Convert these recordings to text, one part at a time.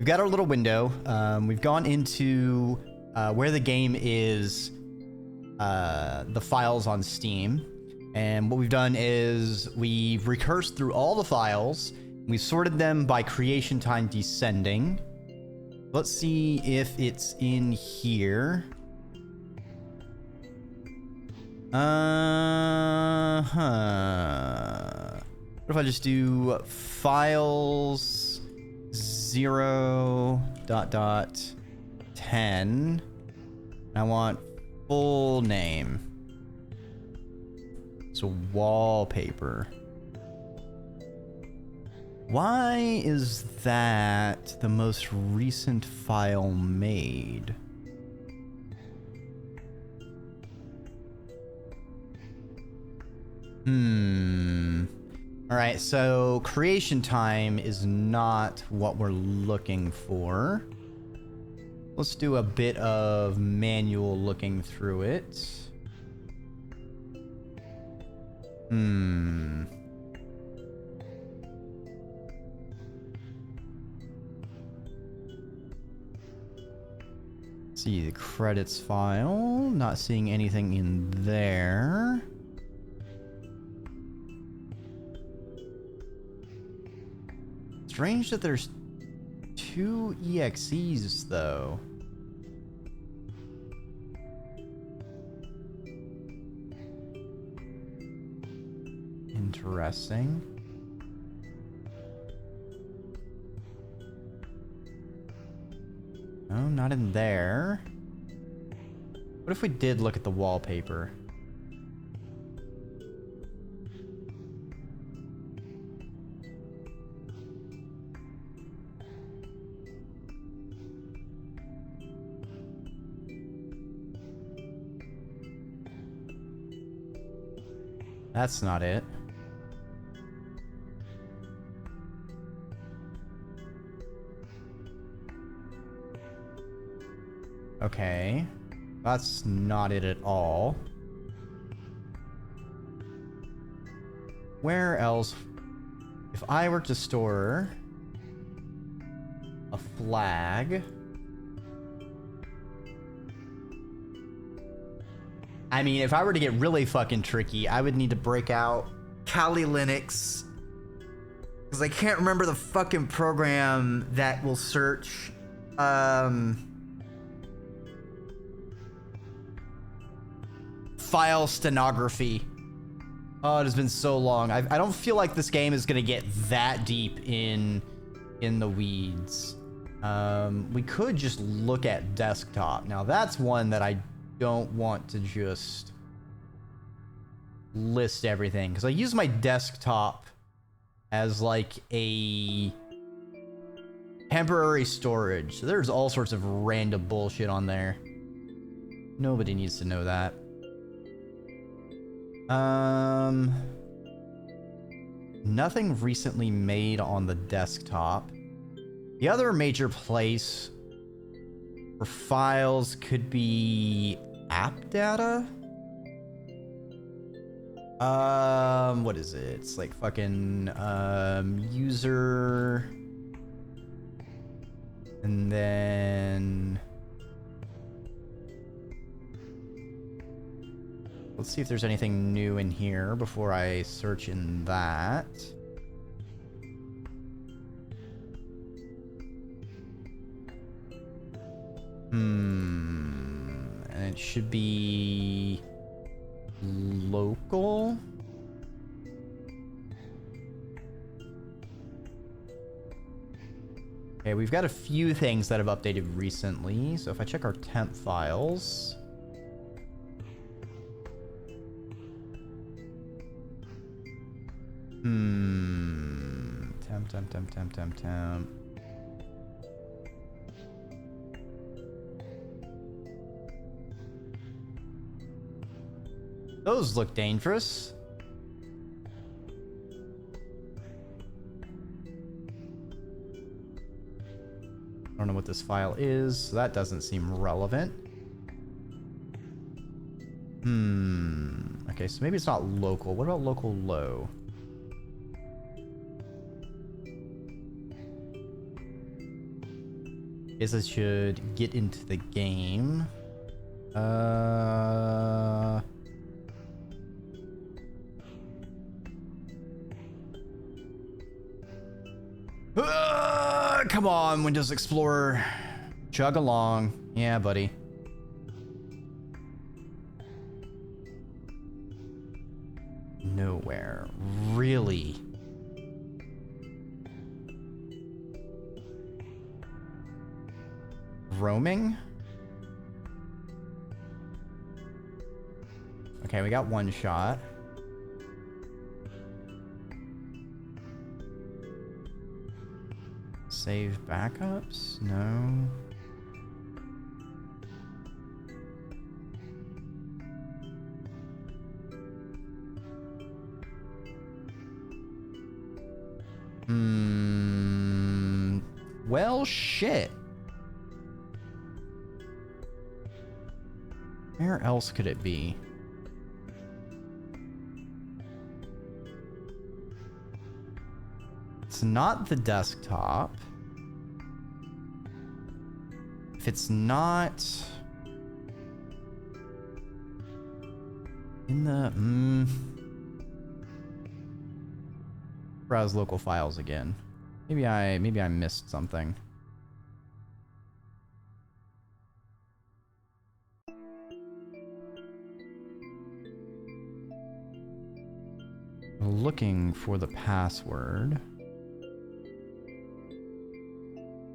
we've got our little window. We've gone into where the game is, the files on Steam. And what we've done is we've recursed through all the files. We've sorted them by creation time descending. Let's see if it's in here. What if I just do files 0.10? I want full name. So wallpaper. Why is that the most recent file made? All right, so creation time is not what we're looking for. Let's do a bit of manual looking through it. See the credits file, not seeing anything in there. Strange that there's 2 EXEs though. Interesting. No, not in there. What if we did look at the wallpaper? That's not it. Okay. That's not it at all. Where else? If I were to store a flag... I mean, if I were to get really fucking tricky, I would need to break out Kali Linux. Because I can't remember the fucking program that will search... file stenography. Oh, it has been so long. I don't feel like this game is gonna get that deep in the weeds. We could just look at desktop. Now that's one that I don't want to just list everything, because I use my desktop as like a temporary storage. So there's all sorts of random bullshit on there. Nobody needs to know that. Nothing recently made on the desktop. The other major place for files could be app data. What is it? It's like fucking user, and then let's see if there's anything new in here before I search in that. And it should be local. Okay, we've got a few things that have updated recently. So if I check our temp files, temp. Those look dangerous. I don't know what this file is, so that doesn't seem relevant. Okay, so maybe it's not local. What about local low? Guess I should get into the game. Come on, Windows Explorer. Chug along. Yeah, buddy. Nowhere. Really? Roaming? Okay, we got OneShot. Save backups? No. Well, shit. Where else could it be? It's not the desktop. If it's not in the browse local files again. Maybe I missed something. Looking for the password.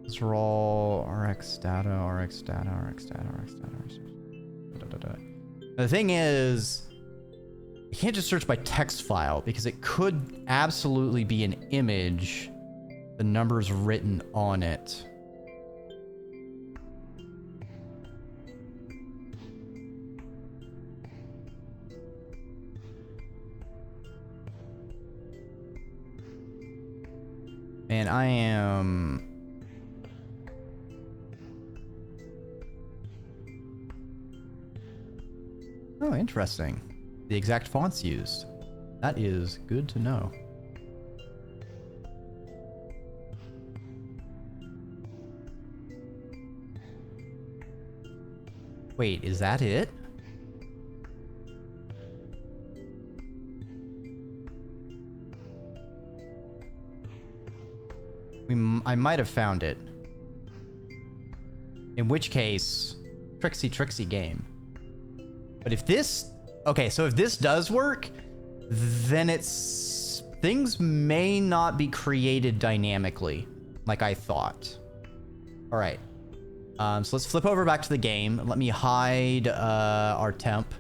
These are all RX data, RX data, RX data, RX data, RX data. The thing is, you can't just search by text file because it could absolutely be an image, the numbers written on it. And I am... Oh, interesting. The exact fonts used. That is good to know. Wait, is that it? I might have found it. In which case, tricksy game. But if this... Okay, so if this does work, then it's... Things may not be created dynamically, like I thought. Alright. So let's flip over back to the game. Let me hide our temp.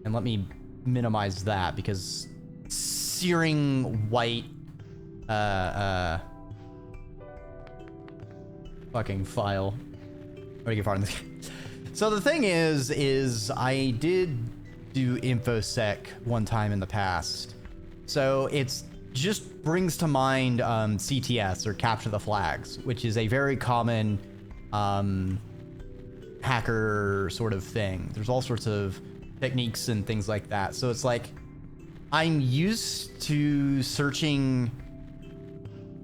And let me minimize that, because... searing white fucking file. Where do you get far in this? So the thing is I did do infosec one time in the past, so it's just brings to mind CTS, or capture the flags, which is a very common hacker sort of thing. There's all sorts of techniques and things like that, so it's like I'm used to searching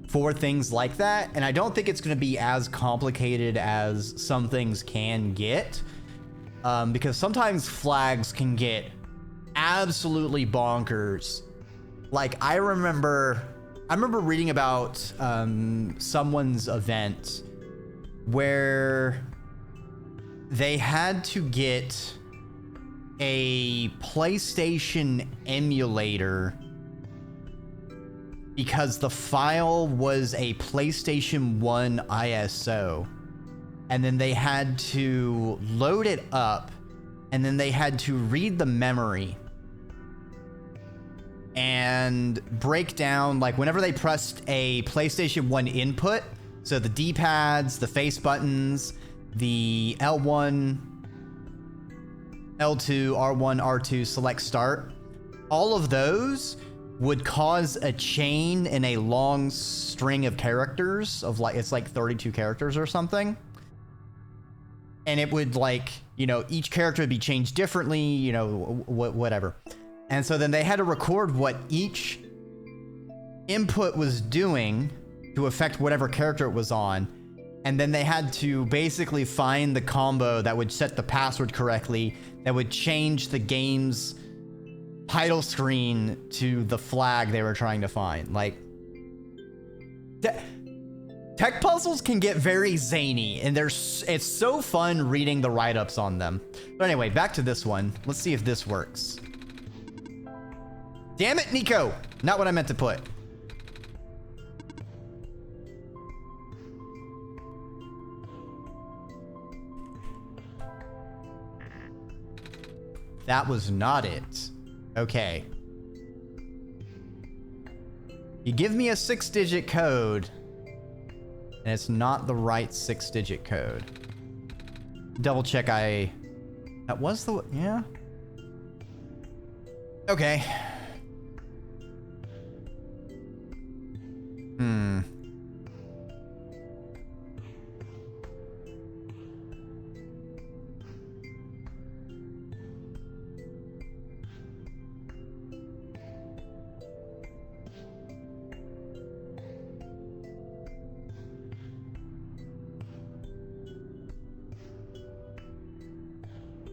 for things like that, and I don't think it's going to be as complicated as some things can get, because sometimes flags can get absolutely bonkers. Like I remember reading about someone's event where they had to get a PlayStation emulator because the file was a PlayStation 1 ISO, and then they had to load it up, and then they had to read the memory and break down, like, whenever they pressed a PlayStation 1 input, so the D-pads, the face buttons, the L1, L2, R1, R2, select start, all of those would cause a chain in a long string of characters of, like, it's like 32 characters or something. And it would, like, you know, each character would be changed differently, you know, whatever. And so then they had to record what each input was doing to affect whatever character it was on. And then they had to basically find the combo that would set the password correctly, that would change the game's title screen to the flag they were trying to find. Like, tech puzzles can get very zany, and it's so fun reading the write-ups on them. But anyway, back to this one. Let's see if this works. Damn it, Nico! Not what I meant to put. That was not it. Okay. You give me a 6-digit code, and it's not the right 6-digit code. Double check that was the... yeah? Okay.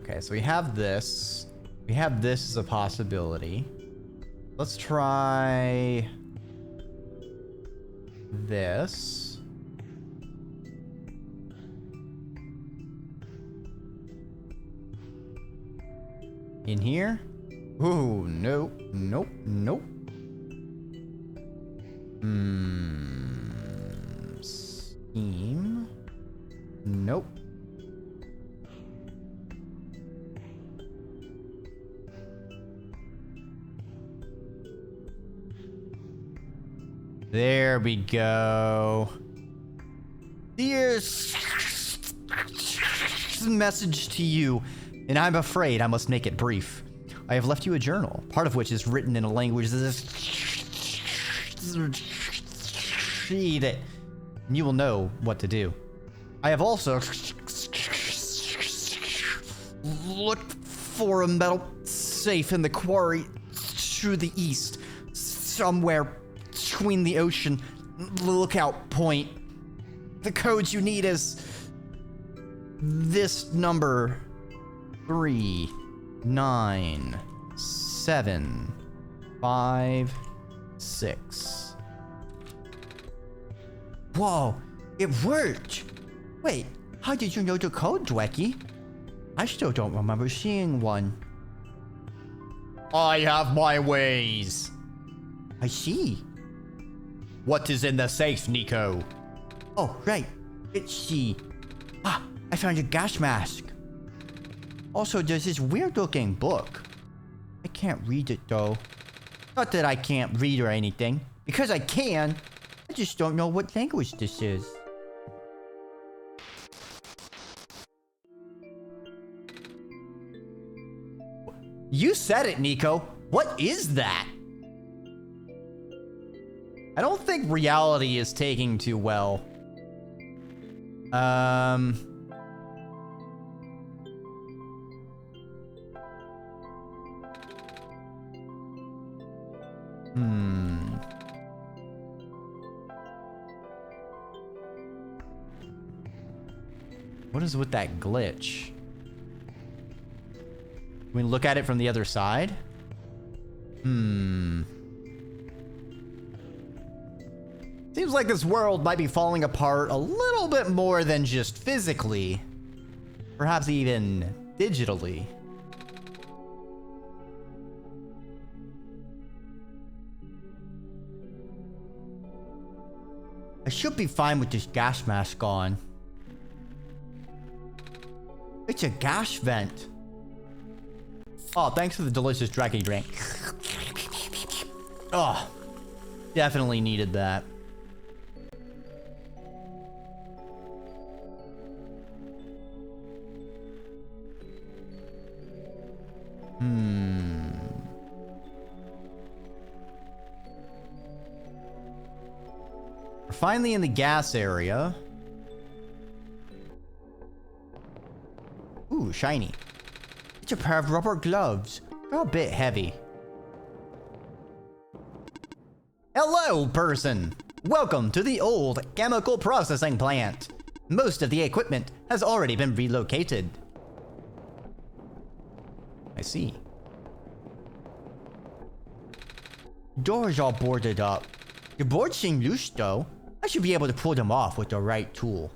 Okay, so we have this. We have this as a possibility. Let's try this. In here? Ooh, nope, nope, nope. Steam? Nope. There we go. Dear message to you, and I'm afraid I must make it brief. I have left you a journal, part of which is written in a language that is... read it, and you will know what to do. I have also looked for a metal safe in the quarry to the east, somewhere between the ocean lookout point. The code you need is this number: 39756. Whoa, it worked! Wait, how did you know the code, Dreki? I still don't remember seeing one. I have my ways. I see. What is in the safe, Nico? Oh, right. Let's see. Ah, I found a gas mask. Also, there's this weird-looking book. I can't read it, though. Not that I can't read or anything. Because I can. I just don't know what language this is. You said it, Nico. What is that? I don't think reality is taking too well. What is with that glitch? Can we look at it from the other side? Seems like this world might be falling apart a little bit more than just physically. Perhaps even digitally. I should be fine with this gas mask on. It's a gas vent. Oh, thanks for the delicious Dreki drink. Oh, definitely needed that. We're finally in the gas area. Ooh, shiny. It's a pair of rubber gloves. They're a bit heavy. Hello, person. Welcome to the old chemical processing plant. Most of the equipment has already been relocated. I see. Doors all boarded up. The boards seem loose though. I should be able to pull them off with the right tool.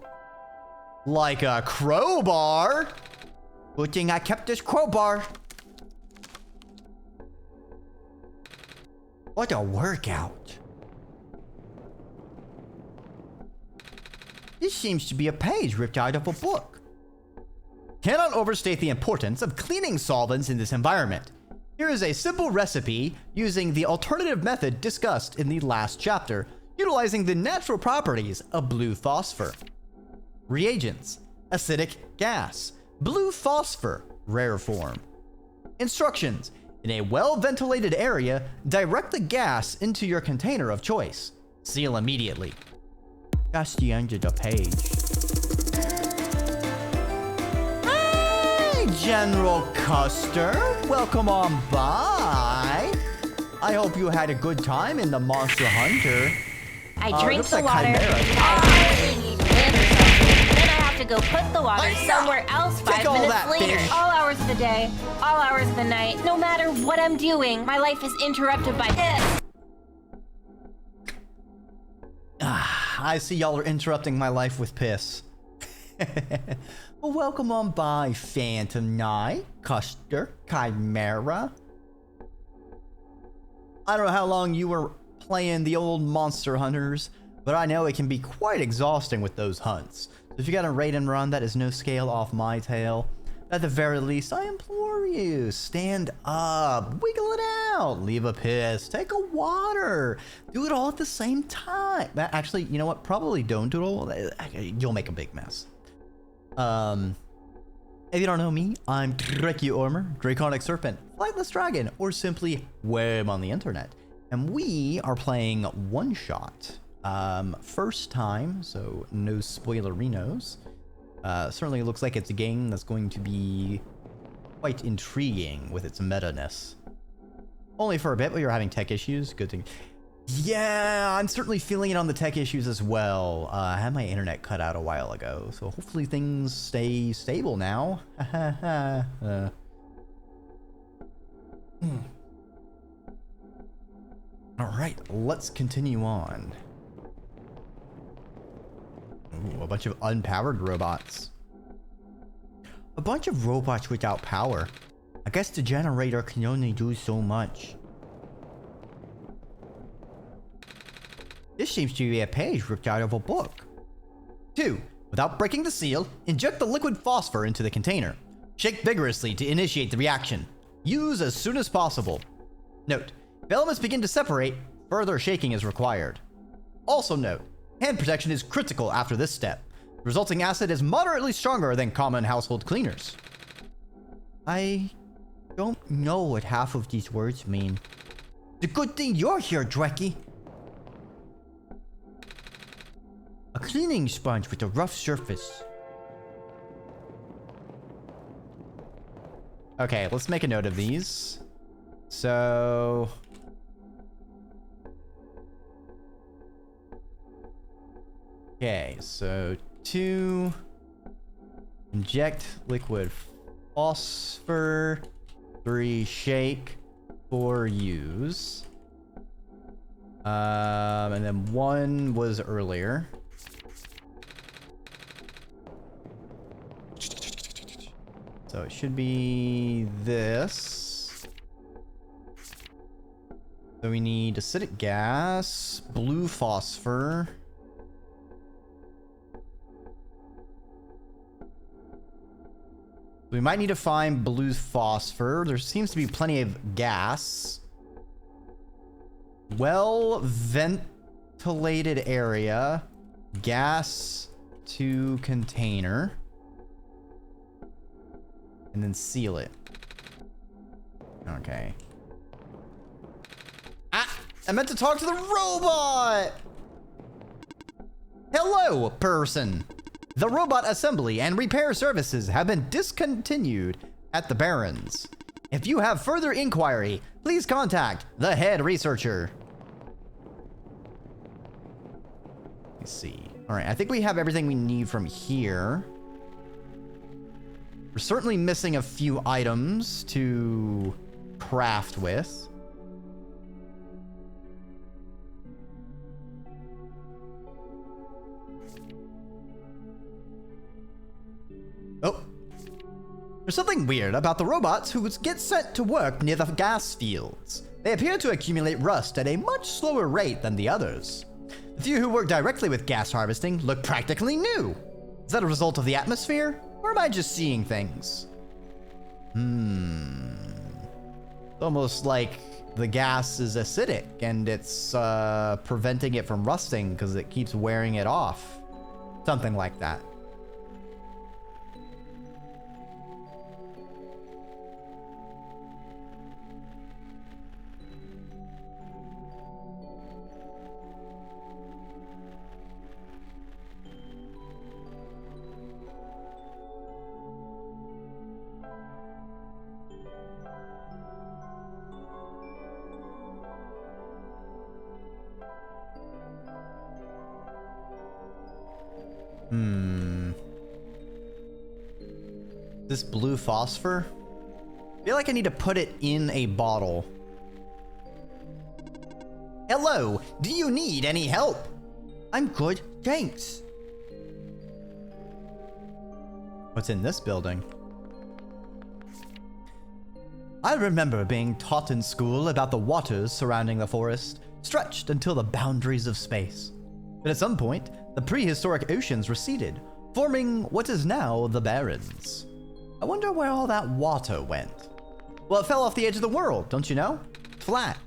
Like a crowbar? Good thing I kept this crowbar. What a workout. This seems to be a page ripped out of a book. Cannot overstate the importance of cleaning solvents in this environment. Here is a simple recipe using the alternative method discussed in the last chapter, utilizing the natural properties of blue phosphor. Reagents: acidic gas, blue phosphor, rare form. Instructions: in a well-ventilated area, direct the gas into your container of choice. Seal immediately. That's the end of the page. Hey, General Custer. Welcome on by. I hope you had a good time in the Monster Hunter. I drink the like water. I need wind or something. Then I have to go put the water somewhere else 5 minutes later. Fish. All hours of the day, all hours of the night. No matter what I'm doing, my life is interrupted by this. I see y'all are interrupting my life with piss. Well, welcome on by, Phantom Knight, Custer, Chimera. I don't know how long you were playing the old Monster Hunters, but I know it can be quite exhausting with those hunts. So if you got a raid and run, that is no scale off my tail. At the very least, I implore you, stand up, wiggle it out, leave a piss, take a water, do it all at the same time. Actually, you know what? Probably don't do it all. You'll make a big mess. If you don't know me, I'm Dreki Ormer, Draconic Serpent, Flightless Dragon, or simply Web on the internet. And we are playing OneShot. First time, so no spoilerinos. Certainly looks like it's a game that's going to be quite intriguing with its meta-ness. Only for a bit, but you're having tech issues. Good thing. Yeah, I'm certainly feeling it on the tech issues as well. I had my internet cut out a while ago, so hopefully things stay stable now. Alright, let's continue on. Ooh, a bunch of unpowered robots. A bunch of robots without power. I guess the generator can only do so much. This seems to be a page ripped out of a book. 2. Without breaking the seal, inject the liquid phosphor into the container. Shake vigorously to initiate the reaction. Use as soon as possible. Note: if elements begin to separate, further shaking is required. Also note: hand protection is critical after this step. The resulting acid is moderately stronger than common household cleaners. I don't know what half of these words mean. It's a good thing you're here, Dreki. A cleaning sponge with a rough surface. Okay, let's make a note of these. So... okay, so 2... inject liquid phosphor. 3... shake. 4... use. And then 1 was earlier. So it should be this. So we need acidic gas, blue phosphor. We might need to find blue phosphor. There seems to be plenty of gas. Well ventilated area. Gas to container. And then seal it. Okay. Ah! I meant to talk to the robot! Hello, person! The robot assembly and repair services have been discontinued at the Barrens. If you have further inquiry, please contact the head researcher. Let's see. All right, I think we have everything we need from here. We're certainly missing a few items to craft with. Oh. There's something weird about the robots who get sent to work near the gas fields. They appear to accumulate rust at a much slower rate than the others. The few who work directly with gas harvesting look practically new. Is that a result of the atmosphere? Or am I just seeing things? It's almost like the gas is acidic and it's preventing it from rusting because it keeps wearing it off. Something like that. This blue phosphor? I feel like I need to put it in a bottle. Hello, do you need any help? I'm good, thanks. What's in this building? I remember being taught in school about the waters surrounding the forest, stretched until the boundaries of space. But at some point, the prehistoric oceans receded, forming what is now the Barrens. I wonder where all that water went. Well, it fell off the edge of the world, don't you know? Flat.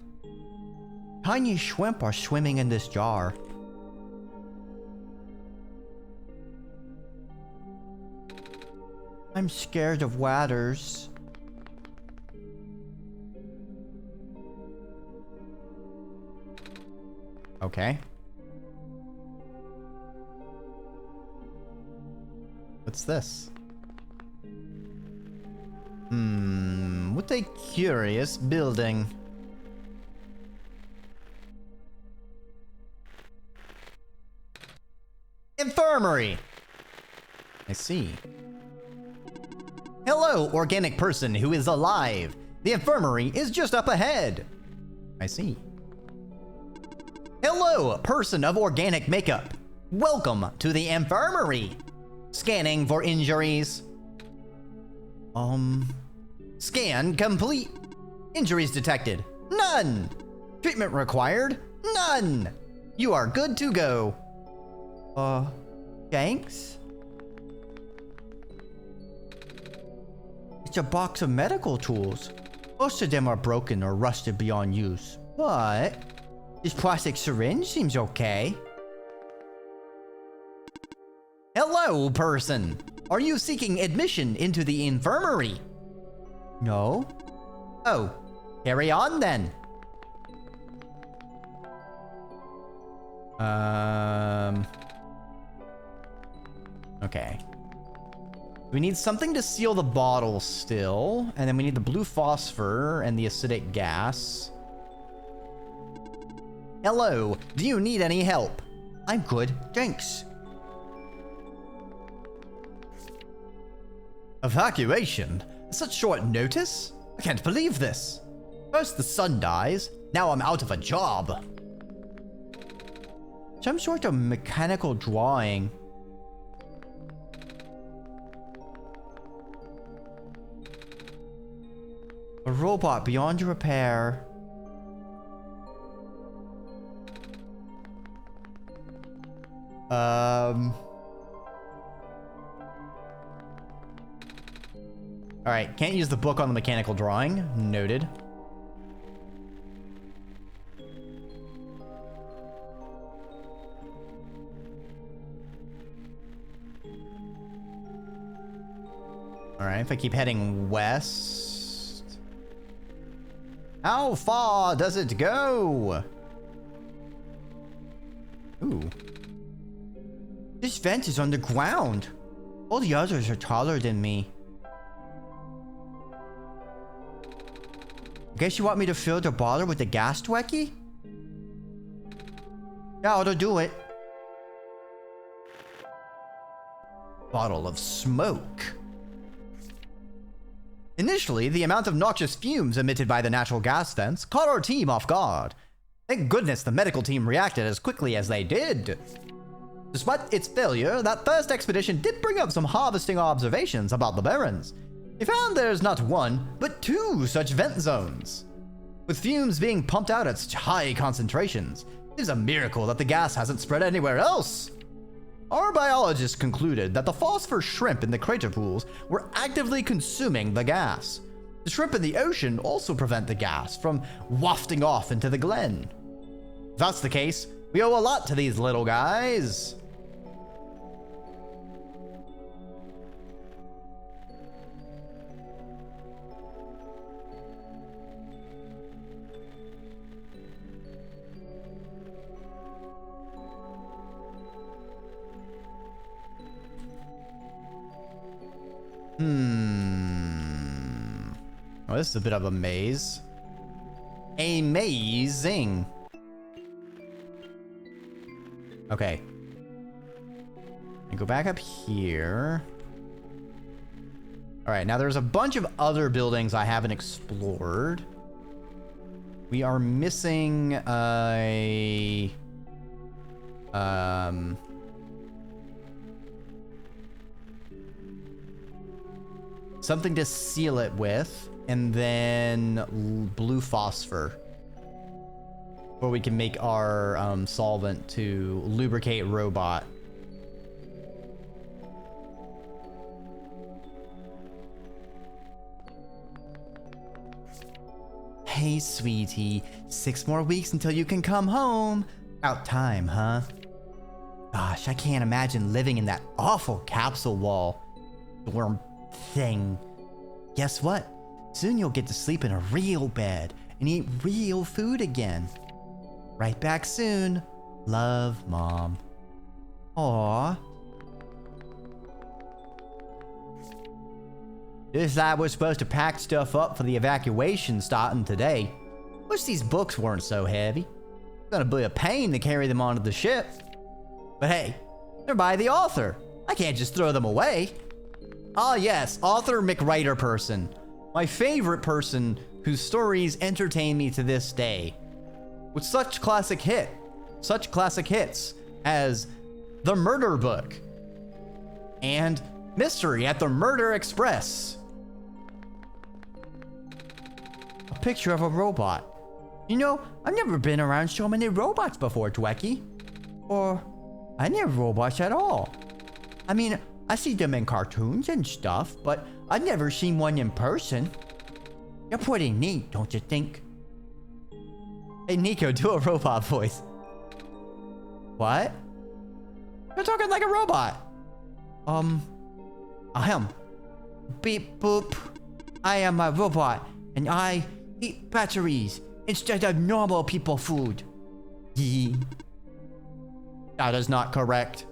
Tiny shrimp are swimming in this jar. I'm scared of waters. Okay. What's this? What a curious building. Infirmary. I see. Hello, organic person who is alive. The infirmary is just up ahead. I see. Hello, person of organic makeup. Welcome to the infirmary. Scanning for injuries. Scan complete. Injuries detected. None. Treatment required. None. You are good to go. Thanks? It's a box of medical tools. Most of them are broken or rusted beyond use. But this plastic syringe seems okay. Hello, person. Are you seeking admission into the infirmary? No. Oh, carry on then. Okay. We need something to seal the bottle still, and then we need the blue phosphor and the acidic gas. Hello, do you need any help? I'm good, thanks. Evacuation? Such short notice? I can't believe this. First the sun dies, now I'm out of a job. Some sort of mechanical drawing. A robot beyond repair. Alright, can't use the book on the mechanical drawing. Noted. Alright, if I keep heading west... How far does it go? Ooh. This vent is underground. All the others are taller than me. Guess you want me to fill the bottle with the gas, Dreki? Yeah, that'll do it. bottle of smoke. Initially, the amount of noxious fumes emitted by the natural gas vents caught our team off guard. Thank goodness the medical team reacted as quickly as they did. Despite its failure, that first expedition did bring up some harvesting observations about the Barrens. We found there's not one, but two such vent zones. With fumes being pumped out at such high concentrations, it is a miracle that the gas hasn't spread anywhere else. Our biologists concluded that the phosphor shrimp in the crater pools were actively consuming the gas. The shrimp in the ocean also prevent the gas from wafting off into the glen. If that's the case, we owe a lot to these little guys. Oh, this is a bit of a maze. Amazing. Okay. And go back up here. All right, now there's a bunch of other buildings I haven't explored. We are missing a... something to seal it with, and then blue phosphor, where we can make our solvent to lubricate robot. Hey, sweetie, 6 more weeks until you can come home. About time, huh? Gosh, I can't imagine living in that awful capsule wall dorm thing. Guess what? Soon you'll get to sleep in a real bed and eat real food again. Right back soon. Love, Mom. Aww. This lab was supposed to pack stuff up for the evacuation starting today. Wish these books weren't so heavy. It's gonna be a pain to carry them onto the ship. But hey, they're by the author. I can't just throw them away. Ah yes, author McWriter person. My favorite person whose stories entertain me to this day. With such classic hits as The Murder Book and Mystery at the Murder Express. A picture of a robot. You know, I've never been around so many robots before, Dreki. Or any robots at all. I mean, I see them in cartoons and stuff, but I've never seen one in person. They're pretty neat, don't you think? Hey, Nico, do a robot voice. What? You're talking like a robot. Ahem. Beep boop. I am a robot, and I eat batteries instead of normal people food. Yee. That is not correct.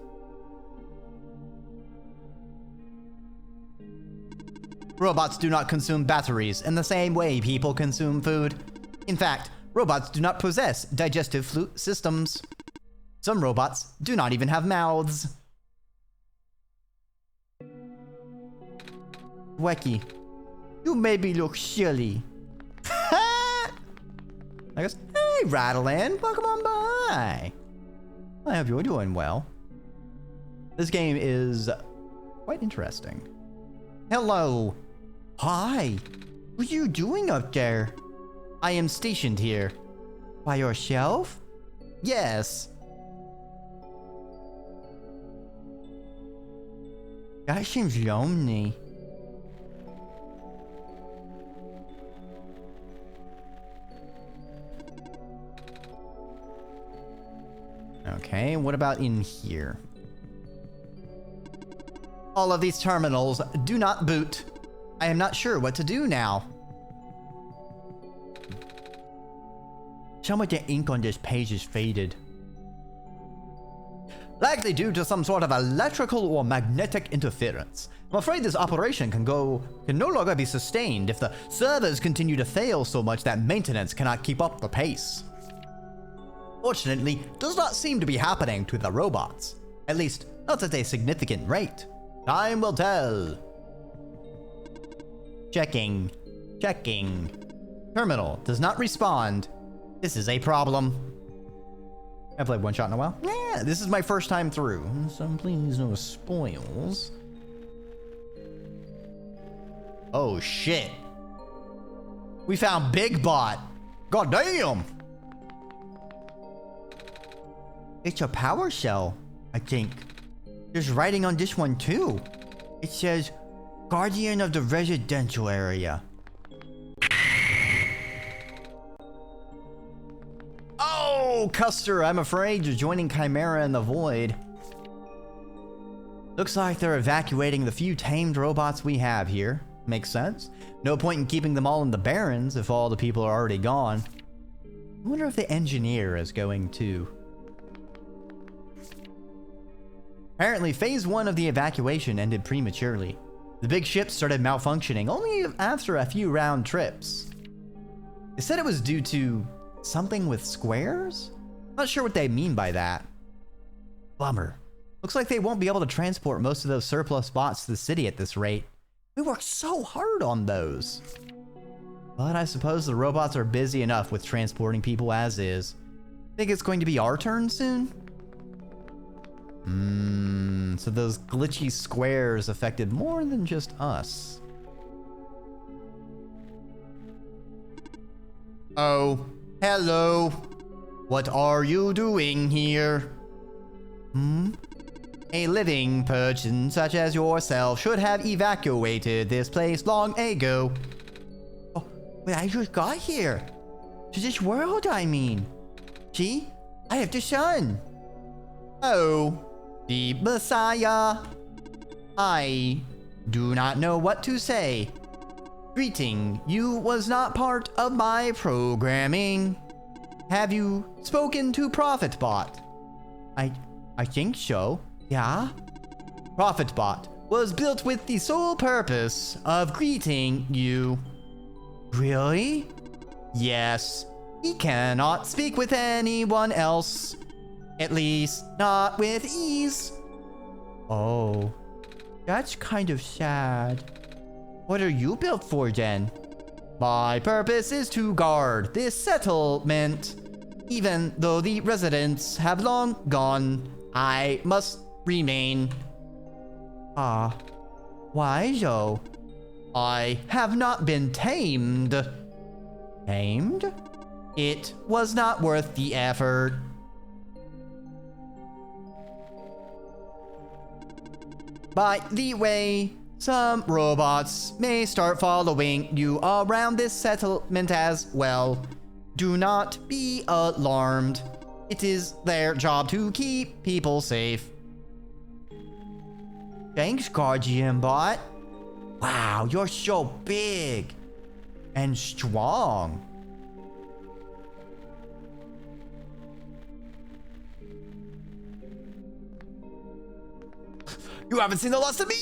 Robots do not consume batteries in the same way people consume food. In fact, robots do not possess digestive systems. Some robots do not even have mouths. Wacky, you maybe look silly. I guess, hey, Rattlein, welcome on by. I hope you're doing well. This game is quite interesting. Hello. Hi. What are you doing up there? I am stationed here. By yourself? Yes. That seems lonely. Okay, what about in here? All of these terminals do not boot. I am not sure what to do now. Some of the ink on this page is faded. Likely due to some sort of electrical or magnetic interference. I'm afraid this operation can no longer be sustained if the servers continue to fail so much that maintenance cannot keep up the pace. Fortunately, it does not seem to be happening to the robots. At least, not at a significant rate. Time will tell. Checking. Checking. Terminal does not respond. This is a problem. I've played OneShot in a while. Yeah, this is my first time through, so please no spoils. Oh shit. We found Big Bot. God damn. It's a power cell, I think. There's writing on this one too. It says, Guardian of the residential area. Oh, Custer, I'm afraid you're joining Chimera in the Void. Looks like they're evacuating the few tamed robots we have here. Makes sense. No point in keeping them all in the Barrens if all the people are already gone. I wonder if the engineer is going too. Apparently, phase 1 of the evacuation ended prematurely. The big ship started malfunctioning only after a few round trips. They said it was due to something with squares? Not sure what they mean by that. Bummer. Looks like they won't be able to transport most of those surplus bots to the city at this rate. We worked so hard on those. But I suppose the robots are busy enough with transporting people as is. Think it's going to be our turn soon? So those glitchy squares affected more than just us. Oh, hello. What are you doing here? A living person such as yourself should have evacuated this place long ago. Oh, but I just got here. To this world, I mean. See? I have the sun. Oh, the Messiah. I do not know what to say. Greeting, you was not part of my programming. Have you spoken to ProfitBot? I think so. Yeah? ProfitBot was built with the sole purpose of greeting you. Really? Yes. He cannot speak with anyone else. At least, not with ease. Oh. That's kind of sad. What are you built for then? My purpose is to guard this settlement. Even though the residents have long gone, I must remain. Ah, why so? I have not been tamed. Tamed? It was not worth the effort. By the way, some robots may start following you around this settlement as well. Do not be alarmed. It is their job to keep people safe. Thanks, Guardian Bot. Wow, you're so big and strong. You haven't seen the last of me!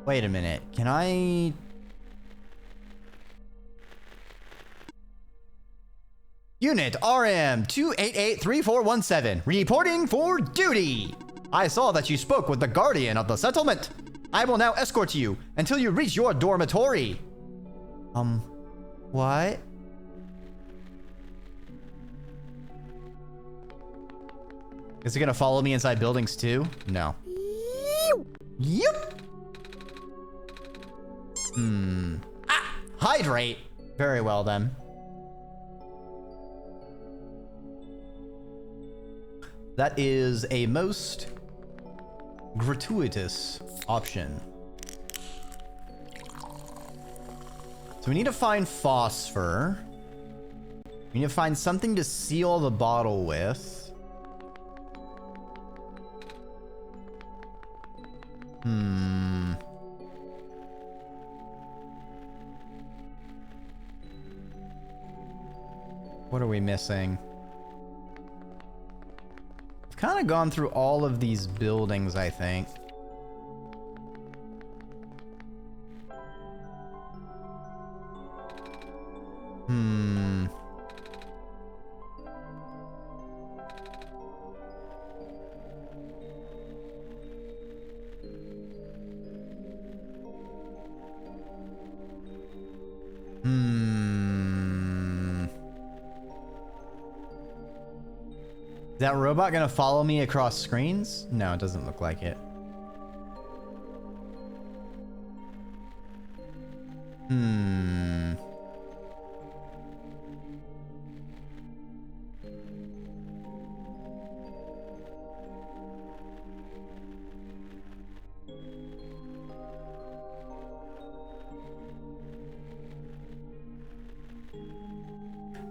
Wait a minute. Can I... Unit RM 2883417, reporting for duty. I saw that you spoke with the guardian of the settlement. I will now escort you until you reach your dormitory. What? Is it gonna follow me inside buildings too? No. Yep. Ah, hydrate. Very well then. That is a most gratuitous option. So we need to find phosphor. We need to find something to seal the bottle with. What are we missing? I've kind of gone through all of these buildings, I think. Hmm. Hmm. Is that robot gonna follow me across screens? No, it doesn't look like it. Hmm.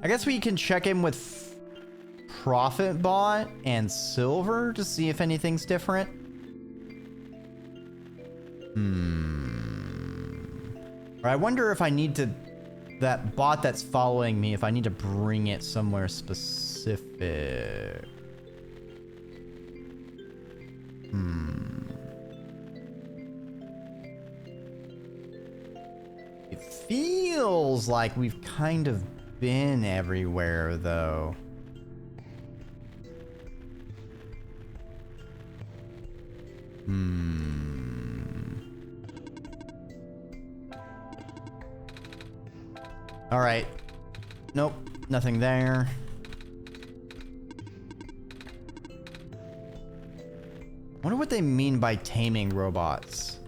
I guess we can check in with Profit Bot and Silver to see if anything's different. Or I wonder if I need to... That bot that's following me, if I need to bring it somewhere specific. It feels like we've kind of been everywhere, though. All right. Nope, nothing there. Wonder what they mean by taming robots.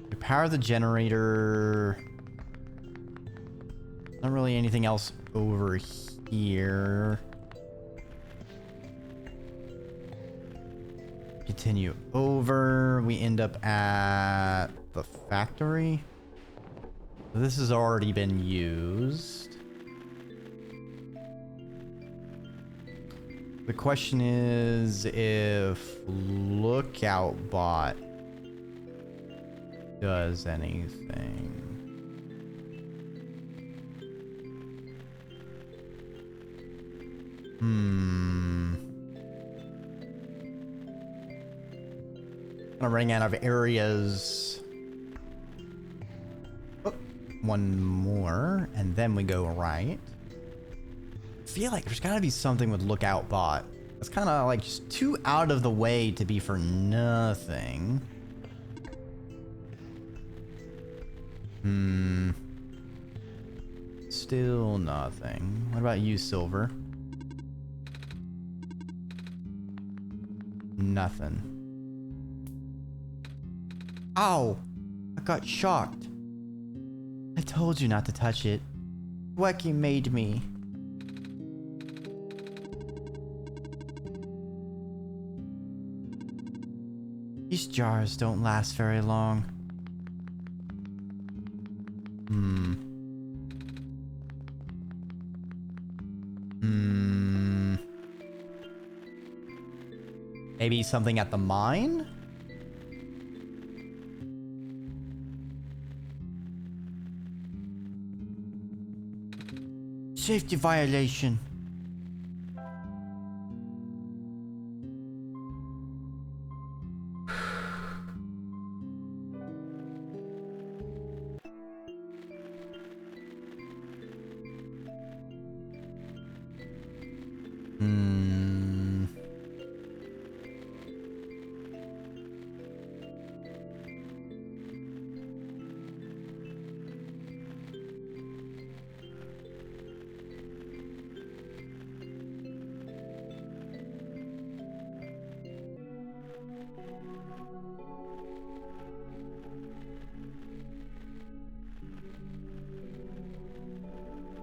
We power the generator. Not really anything else over here. Continue over. We end up at the factory. This has already been used. The question is if Lookout Bot does anything. I'm running out of areas. Oh, one more, and then we go right. I feel like there's gotta be something with Lookout Bot. It's kind of like just too out of the way to be for nothing. Still nothing. What about you, Silver? Nothing. Ow! I got shocked. I told you not to touch it. Dreki made me. These jars don't last very long. Maybe something at the mine? Safety violation.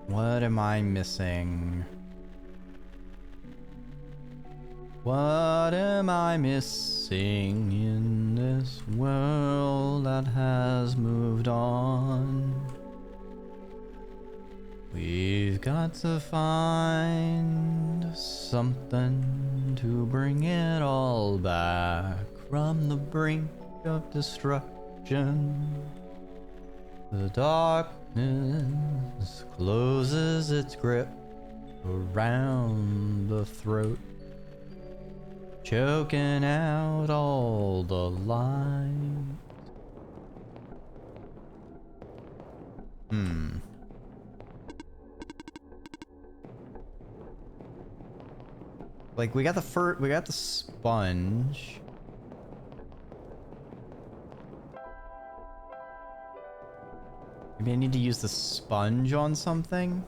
What am I missing? What am I missing in this world that has moved on? We've got to find something to bring it all back from the brink of destruction. The dark darkness closes its grip around the throat, choking out all the light. Like we got the sponge. Maybe I need to use the sponge on something.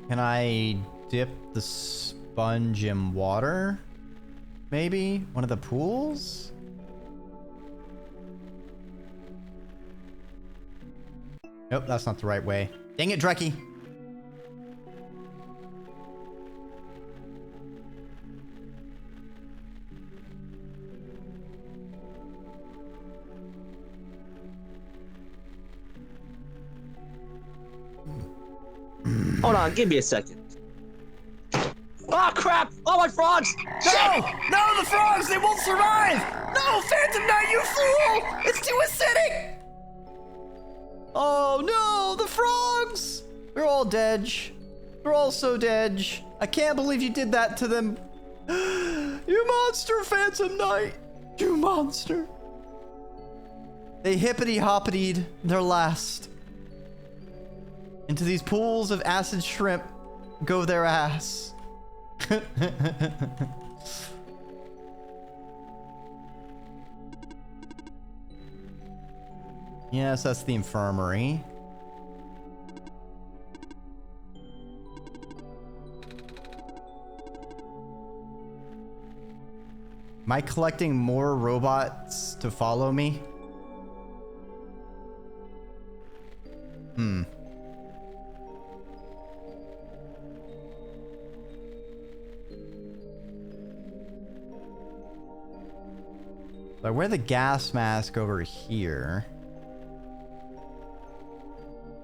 Can I dip the sponge in water? Maybe? One of the pools? Nope, that's not the right way. Dang it, Dreki! Hold on, give me a second. Oh crap! Oh my frogs! No! No, the frogs! They won't survive! No, Phantom Knight, you fool! It's too acidic! Oh no, the frogs! They're all dead. They're all so dead. I can't believe you did that to them. You monster, Phantom Knight! You monster! They hippity-hoppitied their last. Into these pools of acid shrimp go their ass. Yes, that's the infirmary. Am I collecting more robots to follow me? So I wear the gas mask over here.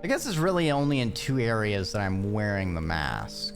I guess it's really only in 2 areas that I'm wearing the mask.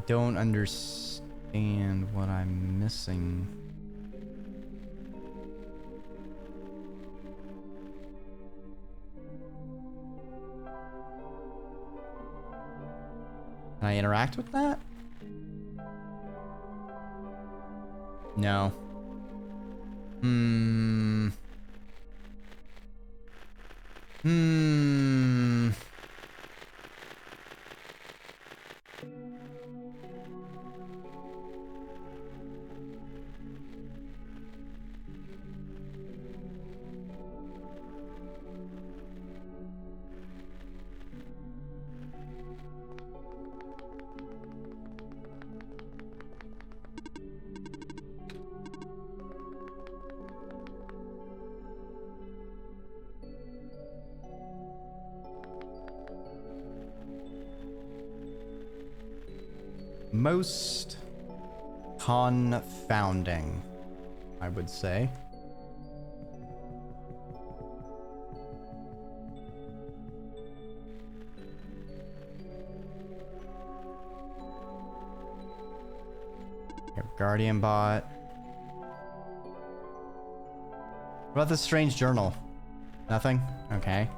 Don't understand what I'm missing. Can I interact with that? No. Most confounding, I would say. Guardian bot. What about this strange journal? Nothing? Okay.